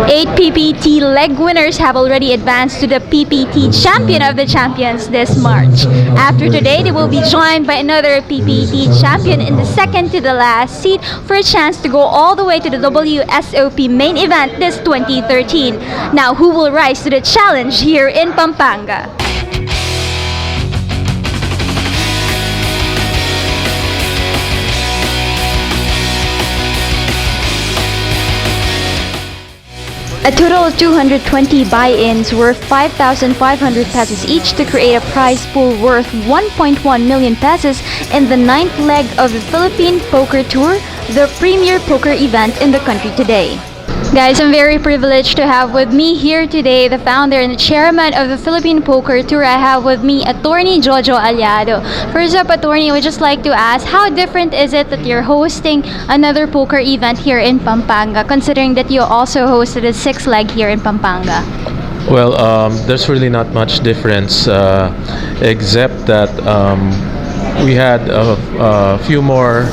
8 PPT leg winners have already advanced to the PPT Champion of the Champions this March. After today, they will be joined by another PPT champion in the second to the last seat for a chance to go all the way to the WSOP main event this 2013. Now, who will rise to the challenge here in Pampanga? A total of 220 buy-ins worth 5,500 pesos each to create a prize pool worth 1.1 million pesos in the 9th leg of the Philippine Poker Tour, the premier poker event in the country today. Guys, I'm very privileged to have with me here today the founder and the chairman of the Philippine Poker Tour. I have with me Attorney Jojo Aliado. First up, Attorney, I would just like to ask, how different is it that you're hosting another poker event here in Pampanga, considering that you also hosted a 6th leg here in Pampanga? Well, there's really not much difference, except that we had a few more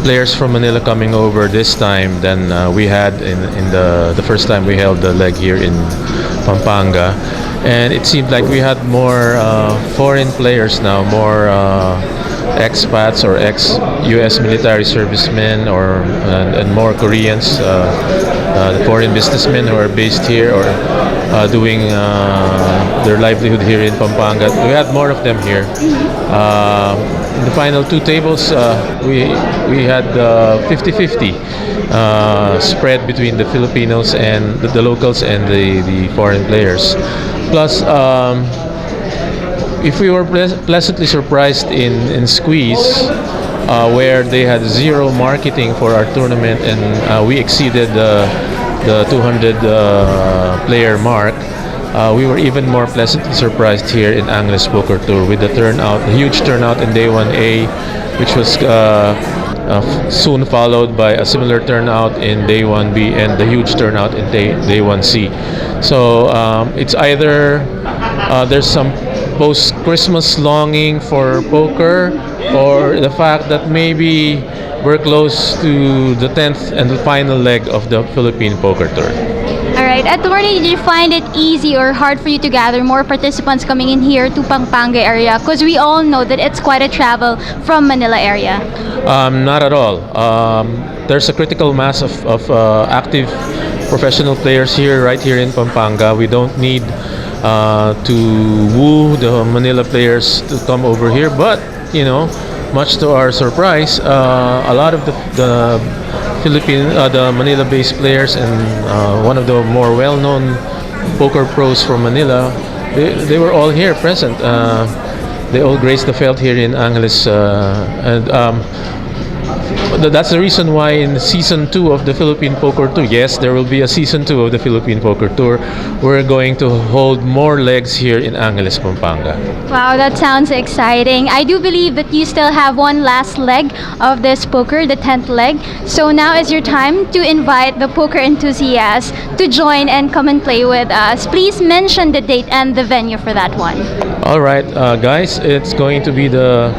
players from Manila coming over this time than we had in the first time we held the leg here in Pampanga, and it seemed like we had more foreign players now, more expats or ex-U.S. military servicemen, and more Koreans, foreign businessmen who are based here or doing their livelihood here in Pampanga. We had more of them here. In the final two tables, we had 50-50 spread between the Filipinos and the locals and the foreign players. Plus, if we were pleasantly surprised in Squeeze, where they had zero marketing for our tournament, and we exceeded the 200 player mark. We were even more pleasantly surprised here in Angeles Poker Tour with the huge turnout in Day 1A, which was soon followed by a similar turnout in Day 1B and the huge turnout in Day 1C. So it's either there's some post-Christmas longing for poker, or the fact that maybe we're close to the 10th and the final leg of the Philippine Poker Tour. Alright, Attorney, did you find it easy or hard for you to gather more participants coming in here to Pampanga area? Because we all know that it's quite a travel from Manila area. Not at all. There's a critical mass of active professional players here, right here in Pampanga. We don't need to woo the Manila players to come over here, but much to our surprise, a lot of the Manila-based players and one of the more well-known poker pros from Manila, they were all here present. They all graced the felt here in Angeles, and that's the reason why in season 2 of the Philippine Poker Tour, yes, there will be a season 2 of the Philippine Poker Tour, we're going to hold more legs here in Angeles, Pampanga. Wow, that sounds exciting. I do believe that you still have one last leg of this poker, the 10th leg. So now is your time to invite the poker enthusiasts to join and come and play with us. Please mention the date and the venue for that one. All right, guys, it's going to be the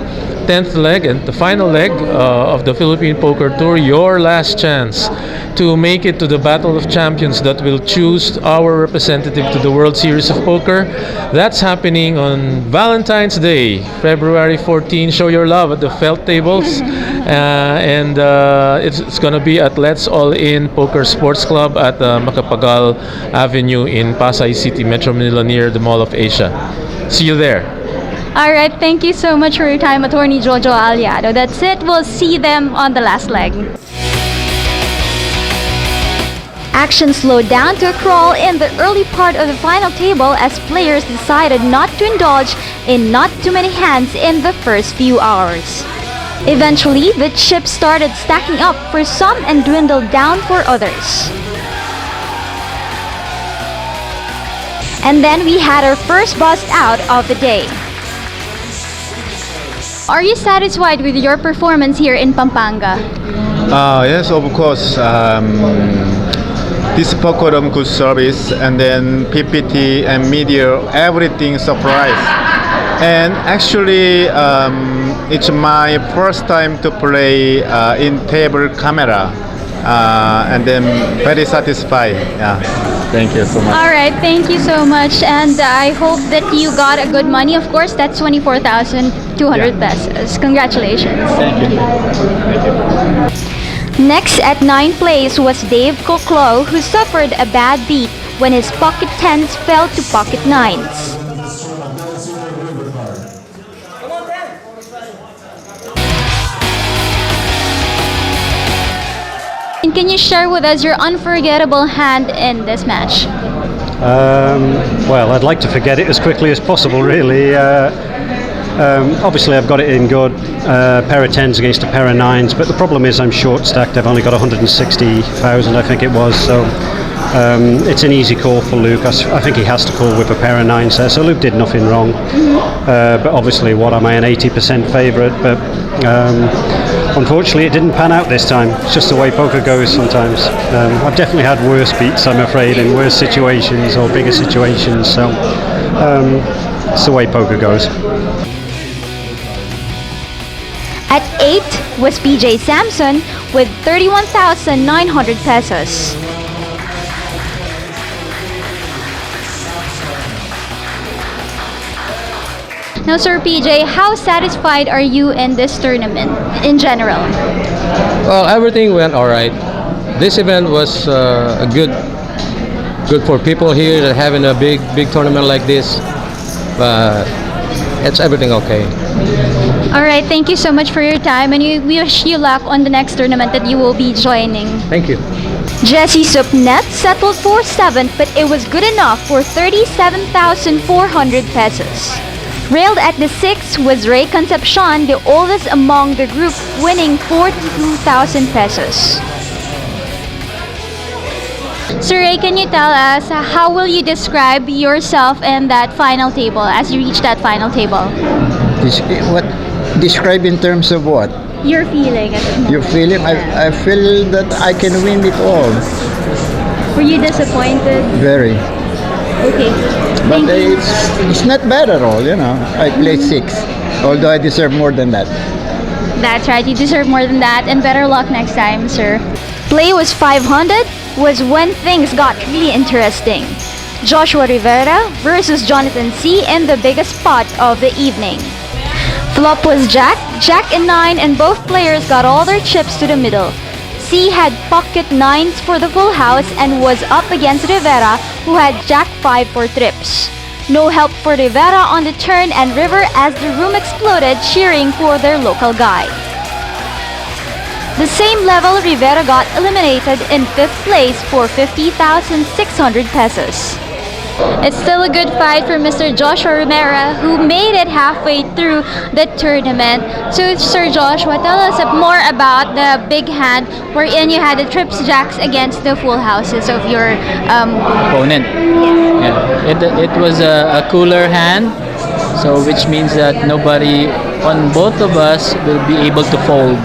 10th leg and the final leg of the Philippine Poker Tour, your last chance to make it to the Battle of Champions that will choose our representative to the World Series of Poker. That's happening on Valentine's Day, February 14. Show your love at the felt tables, and it's going to be at Let's All In Poker Sports Club at Macapagal Avenue in Pasay City, Metro Manila, near the Mall of Asia. See you there. Alright, thank you so much for your time, Attorney Jojo Aliado. That's it. We'll see them on the last leg. Action slowed down to a crawl in the early part of the final table as players decided not to indulge in not too many hands in the first few hours. Eventually, the chips started stacking up for some and dwindled down for others. And then we had our first bust out of the day. Are you satisfied with your performance here in Pampanga? Yes, of course. This poker good service, and then PPT and media, everything surprise. And actually, it's my first time to play in table camera. and then very satisfied. Yeah. Thank you so much. All right, thank you so much, and I hope that you got a good money. Of course, that's 24,200 pesos. Congratulations. Thank you. Next at 9th place was Dave Coclo, who suffered a bad beat when his pocket 10s fell to pocket 9s. And can you share with us your unforgettable hand in this match? Well, I'd like to forget it as quickly as possible, really. Obviously, I've got it in good. Pair of 10s against a pair of 9s, but the problem is I'm short stacked. I've only got 160,000, I think it was, so it's an easy call for Luke. I think he has to call with a pair of 9s there, so Luke did nothing wrong. But obviously, what am I, an 80% favourite? But unfortunately, it didn't pan out this time. It's just the way poker goes sometimes. I've definitely had worse beats, I'm afraid, in worse situations or bigger situations, so it's the way poker goes. At 8th was PJ Samson with 31,900 pesos. Now, Sir PJ, how satisfied are you in this tournament in general? Well, everything went all right. This event was good for people here that having a big tournament like this. But it's everything okay. All right, thank you so much for your time, and we wish you luck on the next tournament that you will be joining. Thank you. Jesse Supnet settled for 7th, but it was good enough for 37,400 pesos. Railed at the 6th was Ray Concepcion, the oldest among the group, winning 42,000 pesos. Sir Ray, can you tell us how will you describe yourself in that final table as you reach that final table? What describe in terms of what? Your feeling at the moment. Your feeling? I feel that I can win it all. Were you disappointed? Very. Okay. But Thank you. it's not bad at all, you know. I played 6, although I deserve more than that. That's right, you deserve more than that, and better luck next time, sir. Play was 500 was when things got really interesting. Joshua Rivera versus Jonathan C in the biggest spot of the evening. Flop was Jack and 9, and both players got all their chips to the middle. C had pocket 9s for the full house and was up against Rivera, who had Jack 5 for trips. No help for Rivera on the turn, and River as the room exploded cheering for their local guy. The same level, Rivera got eliminated in 5th place for 50,600 pesos. It's still a good fight for Mr. Joshua Romero, who made it halfway through the tournament. So, Sir Joshua, tell us more about the big hand wherein you had the trips jacks against the full houses of your opponent. Yeah, it was a cooler hand, so which means that nobody on both of us will be able to fold.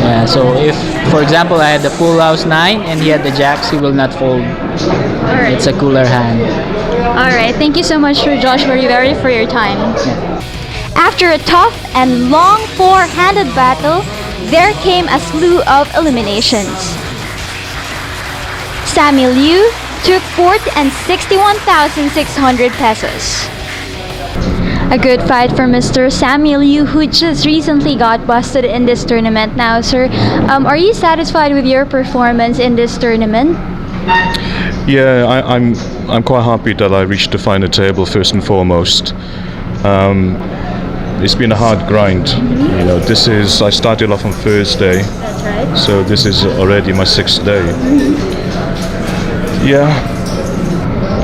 Yeah, so if, for example, I had the full house 9 and he had the jacks, he will not fold. Alright. It's a cooler hand. Alright, thank you so much, Sir Joshua Rivera, for your time. After a tough and long 4-handed battle, there came a slew of eliminations. Samuel Liu took 4th and 61,600 pesos. A good fight for Mr. Samuel Liu, who just recently got busted in this tournament. Now, sir, are you satisfied with your performance in this tournament? Yeah, I'm quite happy that I reached the final table first and foremost. It's been a hard grind. You know, I started off on Thursday. That's right. So this is already my 6th day. Yeah,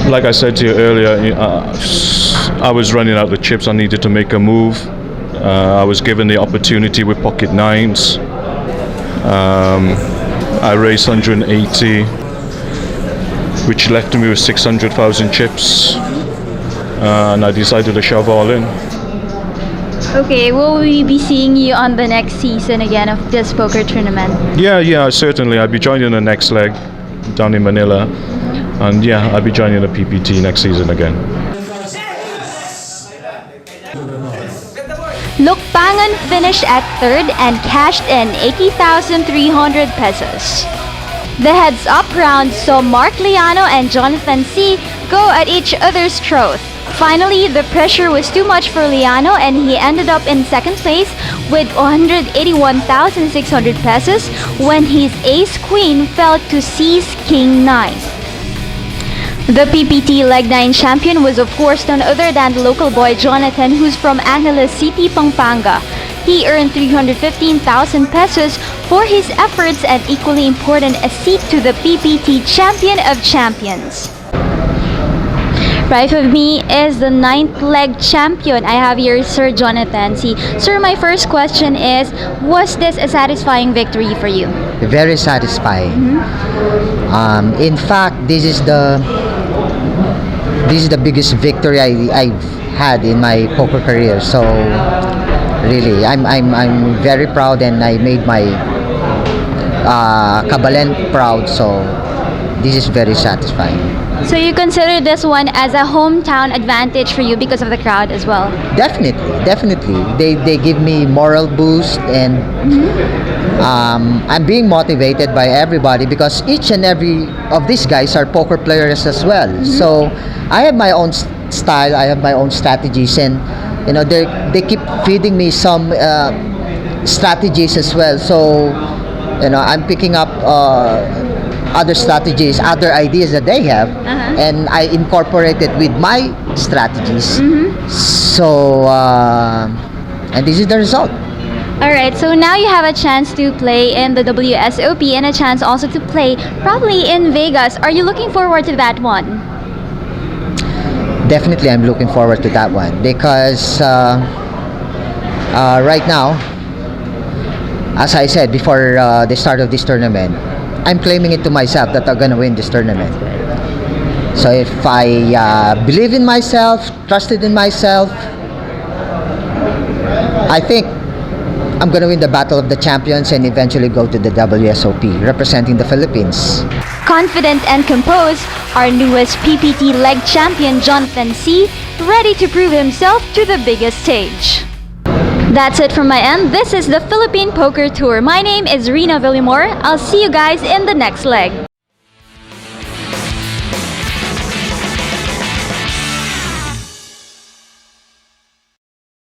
like I said to you earlier, I was running out of chips. I needed to make a move. I was given the opportunity with pocket 9s. I raised 180, which left me with 600,000 chips, and I decided to shove all in. Okay, will we be seeing you on the next season again of this poker tournament? Yeah, certainly. I'll be joining the next leg down in Manila, and yeah, I'll be joining the PPT next season again. Lukpangan finished at third and cashed in 80,300 pesos. The heads-up round saw Mark Liano and Jonathan C. go at each other's throat. Finally, the pressure was too much for Liano and he ended up in second place with 181,600 pesos when his ace-queen fell to C's king-9. The PPT Leg 9 champion was of course none other than the local boy Jonathan, who's from Angeles City, Pampanga. He earned 315,000 pesos for his efforts and equally important a seat to the PPT Champion of Champions. Right with me is the 9th leg champion. I have here Sir Jonathan C. Sir, my first question is, was this a satisfying victory for you? Very satisfying. In fact, this is the biggest victory I've had in my poker career. So really, I'm very proud, and I made my Kabalen proud. So this is very satisfying. So you consider this one as a hometown advantage for you because of the crowd as well? Definitely. They give me moral boost, and I'm being motivated by everybody because each and every of these guys are poker players as well. So I have my own style, I have my own strategies, and you know they keep feeding me some strategies as well. So you know I'm picking up other strategies, other ideas that they have, and I incorporate it with my strategies. So and this is the result. Alright, so now you have a chance to play in the WSOP and a chance also to play probably in Vegas. Are you looking forward to that one? Definitely, I'm looking forward to that one because right now, as I said before the start of this tournament, I'm claiming it to myself that I'm gonna win this tournament. So if I believe in myself, trusted in myself, I think I'm gonna win the Battle of the Champions and eventually go to the WSOP representing the Philippines. Confident and composed, our newest PPT leg champion Jonathan C. ready to prove himself to the biggest stage. That's it from my end. This is the Philippine Poker Tour. My name is Rina Villamor. I'll see you guys in the next leg.